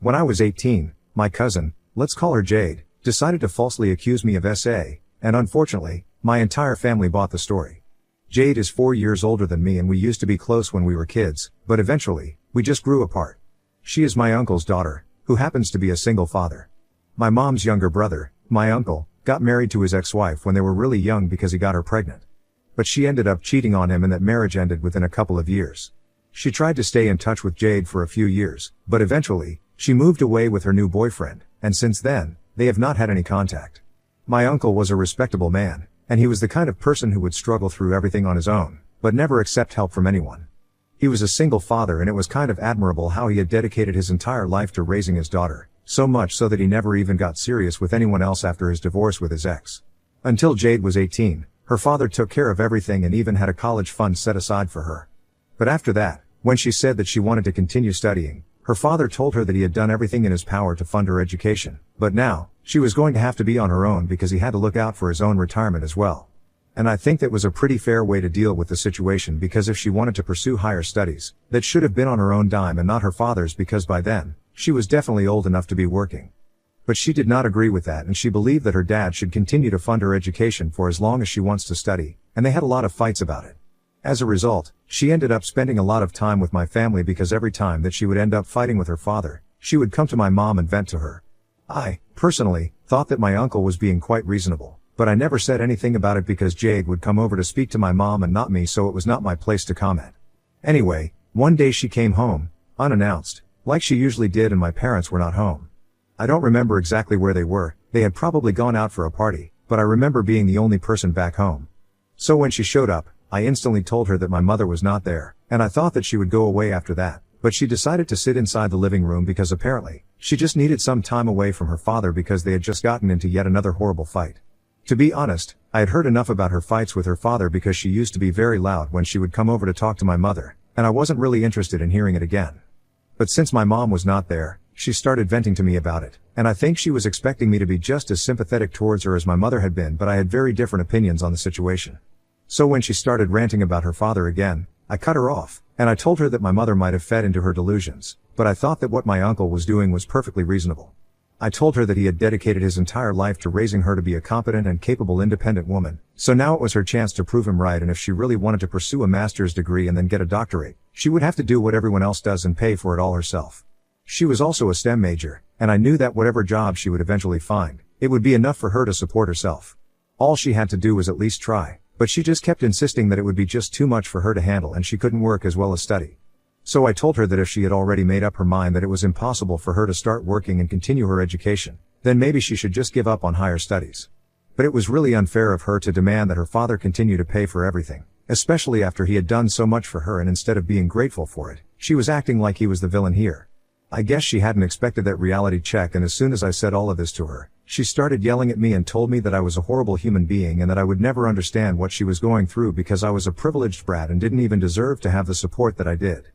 When I was 18, my cousin, let's call her Jade, decided to falsely accuse me of SA, and unfortunately, my entire family bought the story. Jade is 4 years older than me and we used to be close when we were kids, but eventually, we just grew apart. She is my uncle's daughter, who happens to be a single father. My mom's younger brother, my uncle, got married to his ex-wife when they were really young because he got her pregnant. But she ended up cheating on him and that marriage ended within a couple of years. She tried to stay in touch with Jade for a few years, but eventually, she moved away with her new boyfriend, and since then, they have not had any contact. My uncle was a respectable man, and he was the kind of person who would struggle through everything on his own, but never accept help from anyone. He was a single father and it was kind of admirable how he had dedicated his entire life to raising his daughter, so much so that he never even got serious with anyone else after his divorce with his ex. Until Jade was 18, her father took care of everything and even had a college fund set aside for her. But after that, when she said that she wanted to continue studying, her father told her that he had done everything in his power to fund her education, but now, she was going to have to be on her own because he had to look out for his own retirement as well. And I think that was a pretty fair way to deal with the situation because if she wanted to pursue higher studies, that should have been on her own dime and not her father's because by then, she was definitely old enough to be working. But she did not agree with that and she believed that her dad should continue to fund her education for as long as she wants to study, and they had a lot of fights about it. As a result, she ended up spending a lot of time with my family because every time that she would end up fighting with her father, she would come to my mom and vent to her. I, personally, thought that my uncle was being quite reasonable, but I never said anything about it because Jade would come over to speak to my mom and not me, so it was not my place to comment. Anyway, one day she came home, unannounced, like she usually did, and my parents were not home. I don't remember exactly where they were, they had probably gone out for a party, but I remember being the only person back home. So when she showed up, I instantly told her that my mother was not there, and I thought that she would go away after that, but she decided to sit inside the living room because apparently, she just needed some time away from her father because they had just gotten into yet another horrible fight. To be honest, I had heard enough about her fights with her father because she used to be very loud when she would come over to talk to my mother, and I wasn't really interested in hearing it again. But since my mom was not there, she started venting to me about it, and I think she was expecting me to be just as sympathetic towards her as my mother had been, but I had very different opinions on the situation. So when she started ranting about her father again, I cut her off, and I told her that my mother might have fed into her delusions, but I thought that what my uncle was doing was perfectly reasonable. I told her that he had dedicated his entire life to raising her to be a competent and capable independent woman, so now it was her chance to prove him right, and if she really wanted to pursue a master's degree and then get a doctorate, she would have to do what everyone else does and pay for it all herself. She was also a STEM major, and I knew that whatever job she would eventually find, it would be enough for her to support herself. All she had to do was at least try, but she just kept insisting that it would be just too much for her to handle and she couldn't work as well as study. So I told her that if she had already made up her mind that it was impossible for her to start working and continue her education, then maybe she should just give up on higher studies. But it was really unfair of her to demand that her father continue to pay for everything, especially after he had done so much for her, and instead of being grateful for it, she was acting like he was the villain here. I guess she hadn't expected that reality check, and as soon as I said all of this to her, she started yelling at me and told me that I was a horrible human being and that I would never understand what she was going through because I was a privileged brat and didn't even deserve to have the support that I did.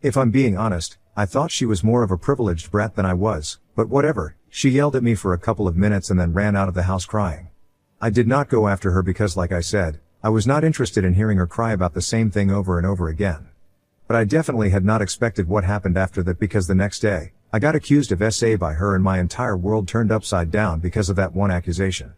If I'm being honest, I thought she was more of a privileged brat than I was, but whatever. She yelled at me for a couple of minutes and then ran out of the house crying. I did not go after her because, like I said, I was not interested in hearing her cry about the same thing over and over again. But I definitely had not expected what happened after that, because the next day, I got accused of SA by her and my entire world turned upside down because of that one accusation.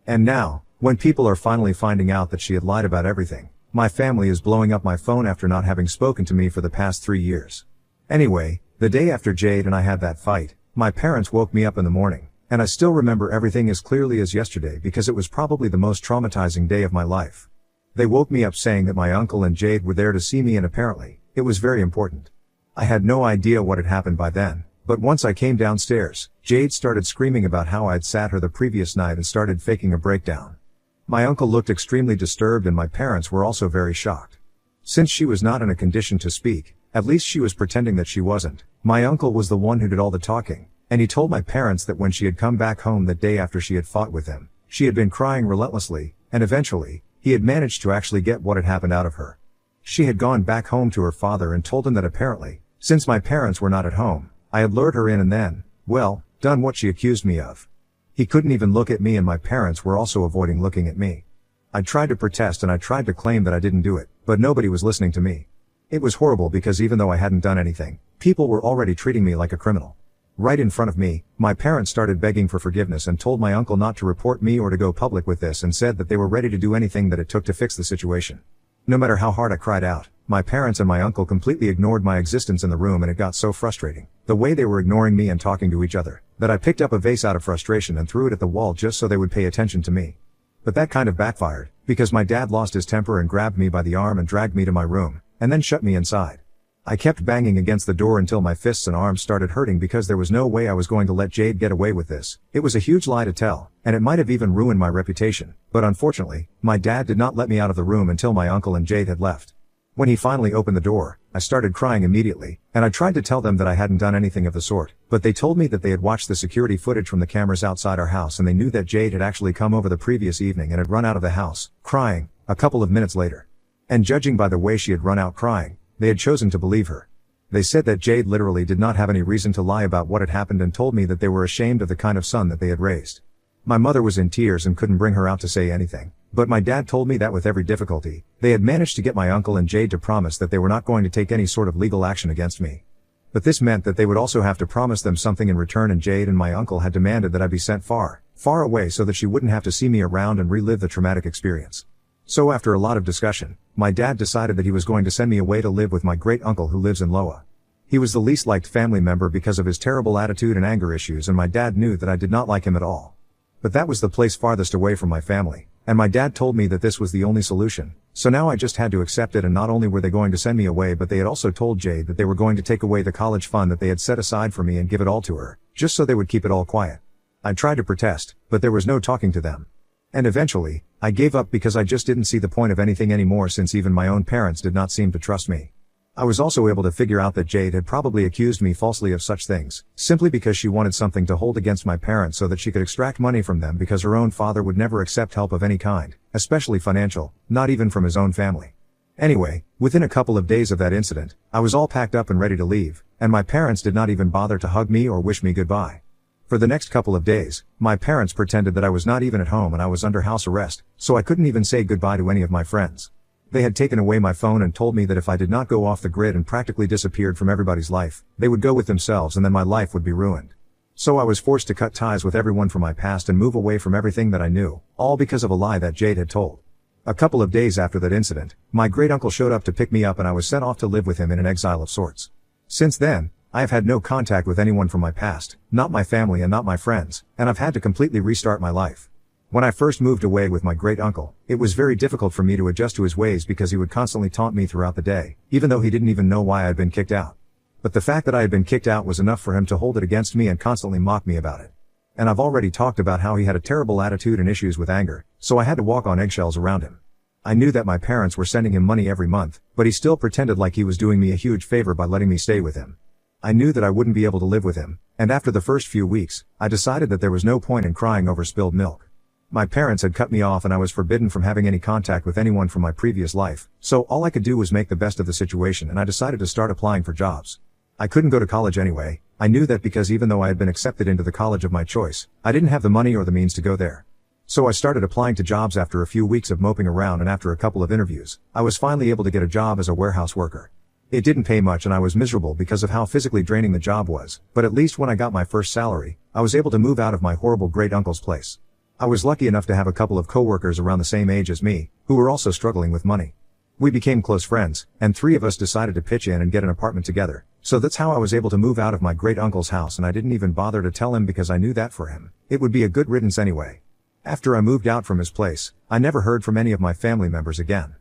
And now, when people are finally finding out that she had lied about everything, my family is blowing up my phone after not having spoken to me for the past 3 years. Anyway, the day after Jade and I had that fight, my parents woke me up in the morning, and I still remember everything as clearly as yesterday because it was probably the most traumatizing day of my life. They woke me up saying that my uncle and Jade were there to see me, and apparently, it was very important. I had no idea what had happened by then, but once I came downstairs, Jade started screaming about how I'd sat her the previous night and started faking a breakdown. My uncle looked extremely disturbed and my parents were also very shocked. Since she was not in a condition to speak, at least she was pretending that she wasn't. My uncle was the one who did all the talking, and he told my parents that when she had come back home that day after she had fought with him, she had been crying relentlessly, and eventually, he had managed to actually get what had happened out of her. She had gone back home to her father and told him that apparently, since my parents were not at home, I had lured her in and then, well, done what she accused me of. He couldn't even look at me and my parents were also avoiding looking at me. I tried to protest and I tried to claim that I didn't do it, but nobody was listening to me. It was horrible because even though I hadn't done anything, people were already treating me like a criminal. Right in front of me, my parents started begging for forgiveness and told my uncle not to report me or to go public with this, and said that they were ready to do anything that it took to fix the situation. No matter how hard I cried out, my parents and my uncle completely ignored my existence in the room, and it got so frustrating, the way they were ignoring me and talking to each other, that I picked up a vase out of frustration and threw it at the wall just so they would pay attention to me. But that kind of backfired, because my dad lost his temper and grabbed me by the arm and dragged me to my room, and then shut me inside. I kept banging against the door until my fists and arms started hurting, because there was no way I was going to let Jade get away with this. It was a huge lie to tell, and it might have even ruined my reputation, but unfortunately, my dad did not let me out of the room until my uncle and Jade had left. When he finally opened the door, I started crying immediately, and I tried to tell them that I hadn't done anything of the sort, but they told me that they had watched the security footage from the cameras outside our house, and they knew that Jade had actually come over the previous evening and had run out of the house, crying, a couple of minutes later. And judging by the way she had run out crying, they had chosen to believe her. They said that Jade literally did not have any reason to lie about what had happened, and told me that they were ashamed of the kind of son that they had raised. My mother was in tears and couldn't bring her out to say anything, but my dad told me that with every difficulty, they had managed to get my uncle and Jade to promise that they were not going to take any sort of legal action against me. But this meant that they would also have to promise them something in return, and Jade and my uncle had demanded that I be sent far, far away so that she wouldn't have to see me around and relive the traumatic experience. So after a lot of discussion, my dad decided that he was going to send me away to live with my great uncle who lives in Loa. He was the least liked family member because of his terrible attitude and anger issues, and my dad knew that I did not like him at all. But that was the place farthest away from my family, and my dad told me that this was the only solution, so now I just had to accept it. And not only were they going to send me away, but they had also told Jade that they were going to take away the college fund that they had set aside for me and give it all to her, just so they would keep it all quiet. I tried to protest, but there was no talking to them. And eventually, I gave up because I just didn't see the point of anything anymore, since even my own parents did not seem to trust me. I was also able to figure out that Jade had probably accused me falsely of such things, simply because she wanted something to hold against my parents so that she could extract money from them, because her own father would never accept help of any kind, especially financial, not even from his own family. Anyway, within a couple of days of that incident, I was all packed up and ready to leave, and my parents did not even bother to hug me or wish me goodbye. For the next couple of days, my parents pretended that I was not even at home and I was under house arrest, so I couldn't even say goodbye to any of my friends. They had taken away my phone and told me that if I did not go off the grid and practically disappeared from everybody's life, they would go with themselves, and then my life would be ruined. So I was forced to cut ties with everyone from my past and move away from everything that I knew, all because of a lie that Jade had told. A couple of days after that incident, my great uncle showed up to pick me up, and I was sent off to live with him in an exile of sorts. Since then, I have had no contact with anyone from my past, not my family and not my friends, and I've had to completely restart my life. When I first moved away with my great uncle, it was very difficult for me to adjust to his ways, because he would constantly taunt me throughout the day, even though he didn't even know why I had been kicked out. But the fact that I had been kicked out was enough for him to hold it against me and constantly mock me about it. And I've already talked about how he had a terrible attitude and issues with anger, so I had to walk on eggshells around him. I knew that my parents were sending him money every month, but he still pretended like he was doing me a huge favor by letting me stay with him. I knew that I wouldn't be able to live with him, and after the first few weeks, I decided that there was no point in crying over spilled milk. My parents had cut me off, and I was forbidden from having any contact with anyone from my previous life, so all I could do was make the best of the situation, and I decided to start applying for jobs. I couldn't go to college anyway. I knew that, because even though I had been accepted into the college of my choice, I didn't have the money or the means to go there. So I started applying to jobs after a few weeks of moping around, and after a couple of interviews, I was finally able to get a job as a warehouse worker. It didn't pay much, and I was miserable because of how physically draining the job was, but at least when I got my first salary, I was able to move out of my horrible great uncle's place. I was lucky enough to have a couple of coworkers around the same age as me, who were also struggling with money. We became close friends, and 3 of us decided to pitch in and get an apartment together, so that's how I was able to move out of my great uncle's house, and I didn't even bother to tell him, because I knew that for him, it would be a good riddance anyway. After I moved out from his place, I never heard from any of my family members again.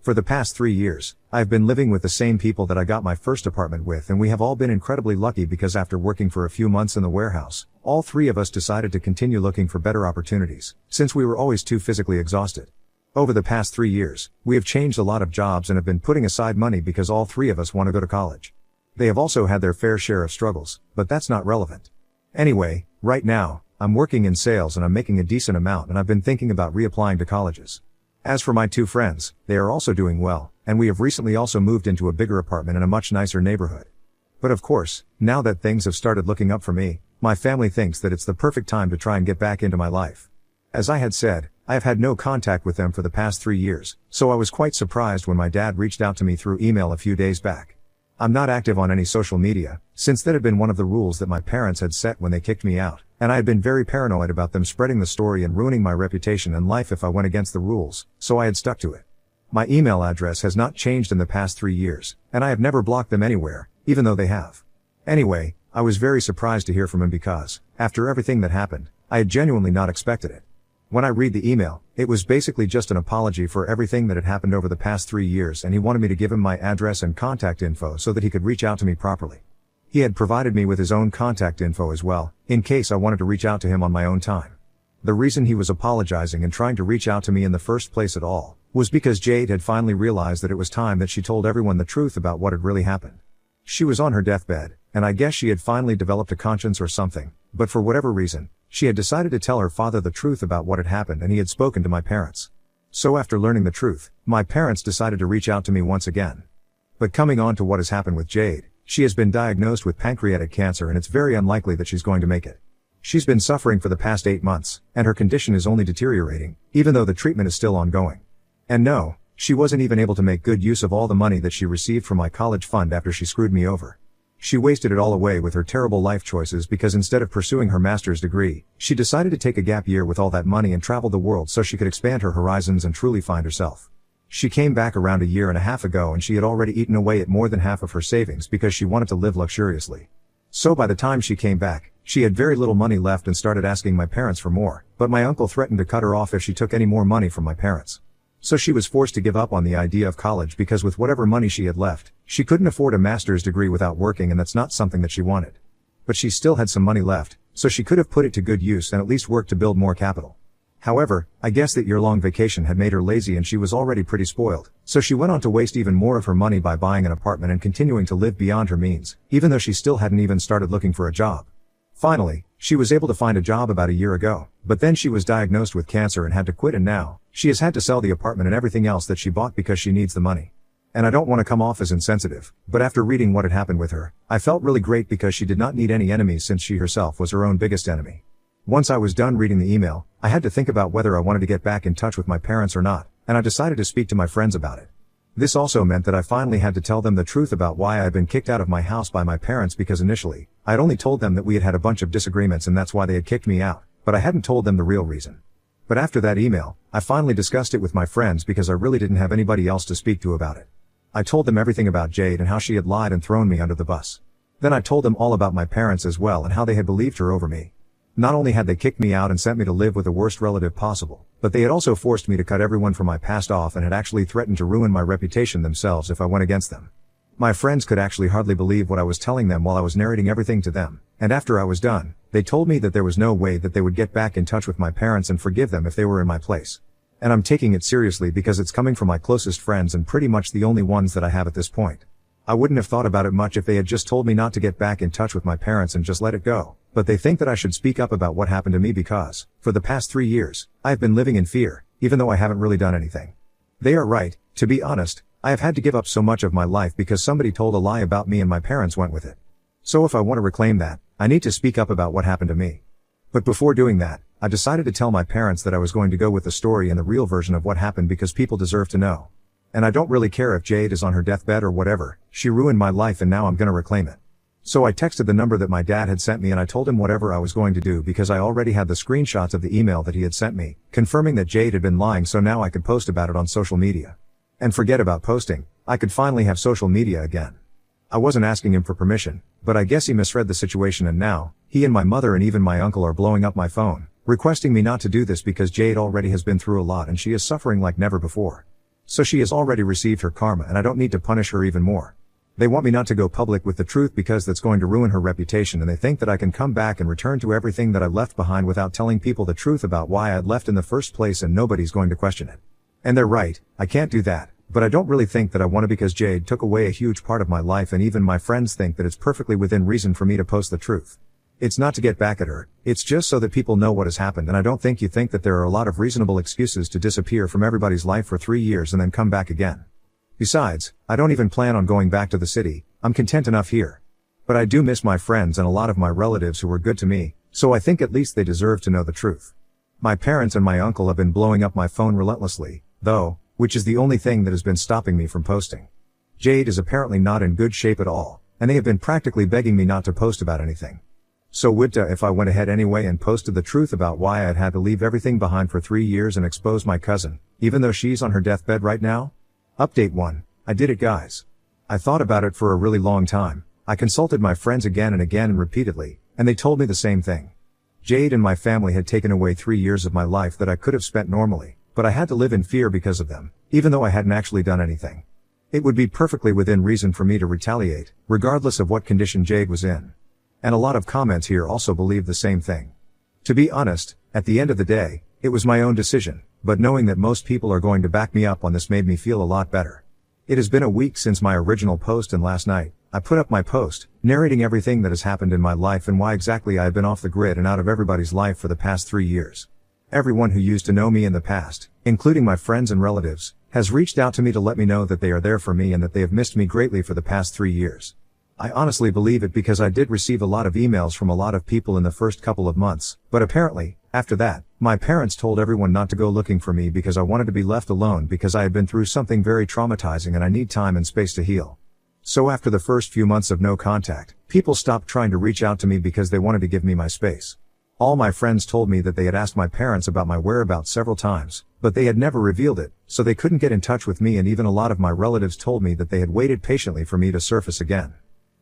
For the past 3 years, I've been living with the same people that I got my first apartment with, and we have all been incredibly lucky, because after working for a few months in the warehouse, all 3 of us decided to continue looking for better opportunities, since we were always too physically exhausted. Over the past 3 years, we have changed a lot of jobs and have been putting aside money because all 3 of us want to go to college. They have also had their fair share of struggles, but that's not relevant. Anyway, right now, I'm working in sales and I'm making a decent amount, and I've been thinking about reapplying to colleges. As for my 2 friends, they are also doing well, and we have recently also moved into a bigger apartment in a much nicer neighborhood. But of course, now that things have started looking up for me, my family thinks that it's the perfect time to try and get back into my life. As I had said, I have had no contact with them for the past 3 years, so I was quite surprised when my dad reached out to me through email a few days back. I'm not active on any social media, since that had been one of the rules that my parents had set when they kicked me out, and I had been very paranoid about them spreading the story and ruining my reputation and life if I went against the rules, so I had stuck to it. My email address has not changed in the past 3 years, and I have never blocked them anywhere, even though they have. Anyway, I was very surprised to hear from him because, after everything that happened, I had genuinely not expected it. When I read the email, it was basically just an apology for everything that had happened over the past 3 years, and he wanted me to give him my address and contact info so that he could reach out to me properly. He had provided me with his own contact info as well, in case I wanted to reach out to him on my own time. The reason he was apologizing and trying to reach out to me in the first place at all, was because Jade had finally realized that it was time that she told everyone the truth about what had really happened. She was on her deathbed, and I guess she had finally developed a conscience or something, but for whatever reason, she had decided to tell her father the truth about what had happened, and he had spoken to my parents. So after learning the truth, my parents decided to reach out to me once again. But coming on to what has happened with Jade, she has been diagnosed with pancreatic cancer, and it's very unlikely that she's going to make it. She's been suffering for the past 8 months, and her condition is only deteriorating, even though the treatment is still ongoing. And no, she wasn't even able to make good use of all the money that she received from my college fund after she screwed me over. She wasted it all away with her terrible life choices because instead of pursuing her master's degree, she decided to take a gap year with all that money and travel the world so she could expand her horizons and truly find herself. She came back around a year and a half ago, and she had already eaten away at more than half of her savings because she wanted to live luxuriously. So by the time she came back, she had very little money left and started asking my parents for more, but my uncle threatened to cut her off if she took any more money from my parents. So she was forced to give up on the idea of college because with whatever money she had left, she couldn't afford a master's degree without working, and that's not something that she wanted. But she still had some money left, so she could have put it to good use and at least worked to build more capital. However, I guess that year-long vacation had made her lazy, and she was already pretty spoiled, so she went on to waste even more of her money by buying an apartment and continuing to live beyond her means, even though she still hadn't even started looking for a job. Finally, she was able to find a job about a year ago, but then she was diagnosed with cancer and had to quit, and now, she has had to sell the apartment and everything else that she bought because she needs the money. And I don't want to come off as insensitive, but after reading what had happened with her, I felt really great because she did not need any enemies since she herself was her own biggest enemy. Once I was done reading the email, I had to think about whether I wanted to get back in touch with my parents or not, and I decided to speak to my friends about it. This also meant that I finally had to tell them the truth about why I had been kicked out of my house by my parents, because initially, I had only told them that we had had a bunch of disagreements and that's why they had kicked me out, but I hadn't told them the real reason. But after that email, I finally discussed it with my friends because I really didn't have anybody else to speak to about it. I told them everything about Jade and how she had lied and thrown me under the bus. Then I told them all about my parents as well and how they had believed her over me. Not only had they kicked me out and sent me to live with the worst relative possible, but they had also forced me to cut everyone from my past off and had actually threatened to ruin my reputation themselves if I went against them. My friends could actually hardly believe what I was telling them while I was narrating everything to them, and after I was done, they told me that there was no way that they would get back in touch with my parents and forgive them if they were in my place. And I'm taking it seriously because it's coming from my closest friends and pretty much the only ones that I have at this point. I wouldn't have thought about it much if they had just told me not to get back in touch with my parents and just let it go, but they think that I should speak up about what happened to me because, for the past 3 years, I have been living in fear, even though I haven't really done anything. They are right. To be honest, I have had to give up so much of my life because somebody told a lie about me and my parents went with it. So if I want to reclaim that, I need to speak up about what happened to me. But before doing that, I decided to tell my parents that I was going to go with the story and the real version of what happened because people deserve to know. And I don't really care if Jade is on her deathbed or whatever, she ruined my life and now I'm gonna reclaim it. So I texted the number that my dad had sent me and I told him whatever I was going to do because I already had the screenshots of the email that he had sent me, confirming that Jade had been lying, so now I could post about it on social media. And forget about posting, I could finally have social media again. I wasn't asking him for permission, but I guess he misread the situation and now, he and my mother and even my uncle are blowing up my phone, requesting me not to do this because Jade already has been through a lot and she is suffering like never before. So she has already received her karma and I don't need to punish her even more. They want me not to go public with the truth because that's going to ruin her reputation, and they think that I can come back and return to everything that I left behind without telling people the truth about why I'd left in the first place and nobody's going to question it. And they're right, I can't do that, but I don't really think that I want to because Jade took away a huge part of my life and even my friends think that it's perfectly within reason for me to post the truth. It's not to get back at her, it's just so that people know what has happened, and I don't think you think that there are a lot of reasonable excuses to disappear from everybody's life for 3 years and then come back again. Besides, I don't even plan on going back to the city, I'm content enough here. But I do miss my friends and a lot of my relatives who were good to me, so I think at least they deserve to know the truth. My parents and my uncle have been blowing up my phone relentlessly, though, which is the only thing that has been stopping me from posting. Jade is apparently not in good shape at all, and they have been practically begging me not to post about anything. So woulda if I went ahead anyway and posted the truth about why I'd had to leave everything behind for 3 years and expose my cousin, even though she's on her deathbed right now? Update 1. I did it, guys. I thought about it for a really long time. I consulted my friends again and again and repeatedly, and they told me the same thing. Jade and my family had taken away 3 years of my life that I could have spent normally, but I had to live in fear because of them, even though I hadn't actually done anything. It would be perfectly within reason for me to retaliate, regardless of what condition Jade was in. And a lot of comments here also believe the same thing. To be honest, at the end of the day, it was my own decision, but knowing that most people are going to back me up on this made me feel a lot better. It has been a week since my original post, and last night, I put up my post, narrating everything that has happened in my life and why exactly I have been off the grid and out of everybody's life for the past 3 years. Everyone who used to know me in the past, including my friends and relatives, has reached out to me to let me know that they are there for me and that they have missed me greatly for the past 3 years. I honestly believe it because I did receive a lot of emails from a lot of people in the first couple of months, but apparently, after that, my parents told everyone not to go looking for me because I wanted to be left alone because I had been through something very traumatizing and I need time and space to heal. So after the first few months of no contact, people stopped trying to reach out to me because they wanted to give me my space. All my friends told me that they had asked my parents about my whereabouts several times, but they had never revealed it, so they couldn't get in touch with me, and even a lot of my relatives told me that they had waited patiently for me to surface again.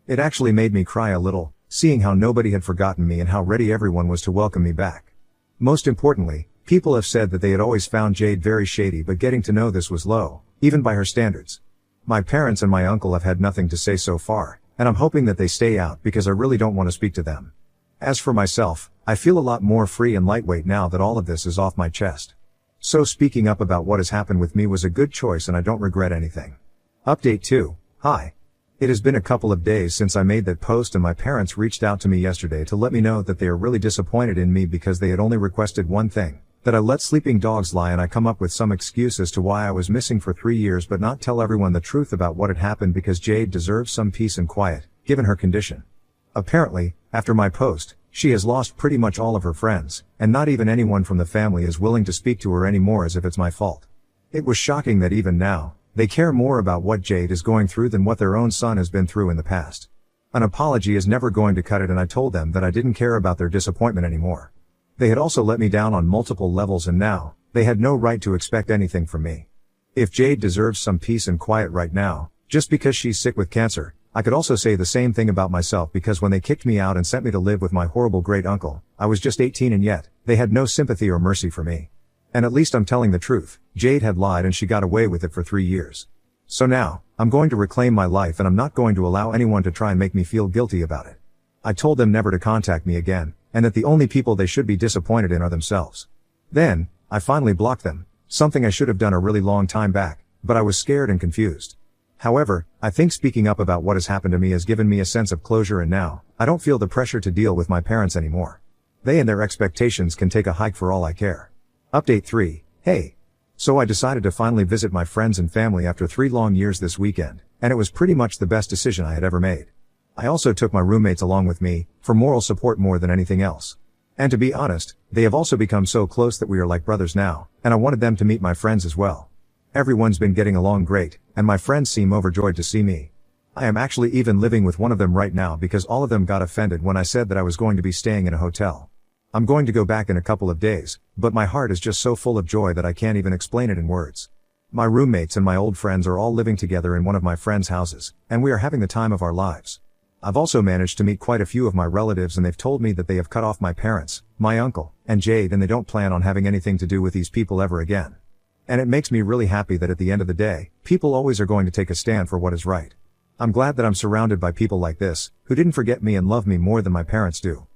It actually made me cry a little, seeing how nobody had forgotten me and how ready everyone was to welcome me back. Most importantly, people have said that they had always found Jade very shady, but getting to know this was low, even by her standards. My parents and my uncle have had nothing to say so far, and I'm hoping that they stay out because I really don't want to speak to them. As for myself, I feel a lot more free and lightweight now that all of this is off my chest. So speaking up about what has happened with me was a good choice and I don't regret anything. Update 2. Hi. It has been a couple of days since I made that post, and my parents reached out to me yesterday to let me know that they are really disappointed in me because they had only requested one thing, that I let sleeping dogs lie and I come up with some excuse as to why I was missing for 3 years but not tell everyone the truth about what had happened because Jade deserves some peace and quiet, given her condition. Apparently, after my post, she has lost pretty much all of her friends, and not even anyone from the family is willing to speak to her anymore as if it's my fault. It was shocking that even now, they care more about what Jade is going through than what their own son has been through in the past. An apology is never going to cut it, and I told them that I didn't care about their disappointment anymore. They had also let me down on multiple levels, and now, they had no right to expect anything from me. If Jade deserves some peace and quiet right now, just because she's sick with cancer, I could also say the same thing about myself, because when they kicked me out and sent me to live with my horrible great uncle, I was just 18, and yet, they had no sympathy or mercy for me. And at least I'm telling the truth, Jade had lied and she got away with it for 3 years. So now, I'm going to reclaim my life and I'm not going to allow anyone to try and make me feel guilty about it. I told them never to contact me again, and that the only people they should be disappointed in are themselves. Then, I finally blocked them, something I should have done a really long time back, but I was scared and confused. However, I think speaking up about what has happened to me has given me a sense of closure, and now, I don't feel the pressure to deal with my parents anymore. They and their expectations can take a hike for all I care. Update 3. Hey. So I decided to finally visit my friends and family after 3 long years this weekend, and it was pretty much the best decision I had ever made. I also took my roommates along with me, for moral support more than anything else. And to be honest, they have also become so close that we are like brothers now, and I wanted them to meet my friends as well. Everyone's been getting along great, and my friends seem overjoyed to see me. I am actually even living with one of them right now because all of them got offended when I said that I was going to be staying in a hotel. I'm going to go back in a couple of days, but my heart is just so full of joy that I can't even explain it in words. My roommates and my old friends are all living together in one of my friends' houses, and we are having the time of our lives. I've also managed to meet quite a few of my relatives, and they've told me that they have cut off my parents, my uncle, and Jade, and they don't plan on having anything to do with these people ever again. And it makes me really happy that at the end of the day, people always are going to take a stand for what is right. I'm glad that I'm surrounded by people like this, who didn't forget me and love me more than my parents do.